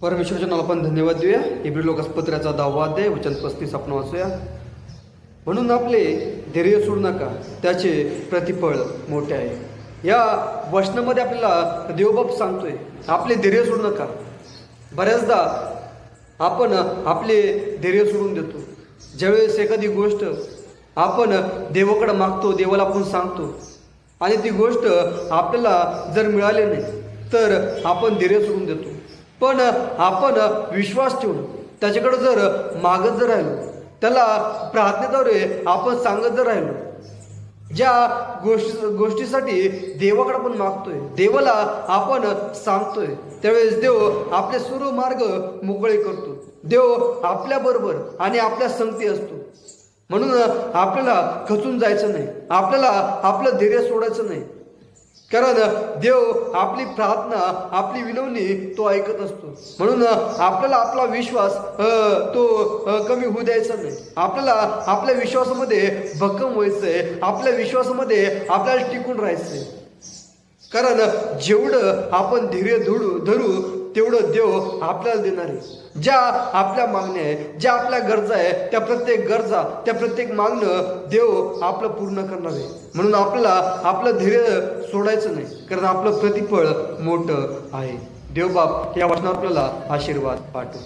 परमेश्वराच्या नावाला आपण धन्यवाद देऊया. इब्री लोकासपत्राचा 10वा अध्याय वचन 35 आपण वाचूया. म्हणून आपले धैर्य सोडू नका, त्याचे प्रतिफळ मोठे आहे. या वचनामध्ये आपल्याला देवबाप सांगतोय आपले धैर्य सोडू नका. बऱ्याचदा आपण आपले धैर्य सोडून देतो. ज्यावेळेस एखादी गोष्ट आपण देवाकडे मागतो, देवाला आपण सांगतो आणि ती गोष्ट आपल्याला जर मिळाली नाही तर आपण धैर्य सोडून देतो. पण आपण विश्वास ठेवून त्याच्याकडे जर मागत जर राहिलो, त्याला प्रार्थनेद्वारे आपण सांगत जर राहिलो, ज्या गोष्टीसाठी देवाकडे आपण मागतोय, देवाला आपण सांगतोय, त्यावेळेस देव आपले सर्व मार्ग मोकळे करतो. देव आपल्याबरोबर आणि आपल्या संगती असतो. म्हणून आपल्याला खचून जायचं नाही, आपल्याला आपलं धैर्य सोडायचं नाही. कारण देव आपली प्रार्थना, आपली विनवणी तो ऐकत असतो. म्हणून आपल्याला आपला विश्वास तो कमी होऊ द्यायचा नाही. आपल्याला आपल्या विश्वासामध्ये भक्कम व्हायचंय, आपल्या विश्वासामध्ये आपल्याला टिकून राहायचंय. कारण जेवढं आपण धैर्य धरू तेवढं देव आपल्याला देणार आहे. ज्या आपल्या मागण्या आहे, ज्या आपल्या गरजा आहे, त्या प्रत्येक गरजा, त्या प्रत्येक मागणं देव आपलं पूर्ण करणार आहे. म्हणून आपल्याला आपलं धैर्य सोडायचं नाही, कारण आपलं प्रतिफळ मोठं आहे. देवबाप या वचनावर आपल्याला आशीर्वाद पाठवो.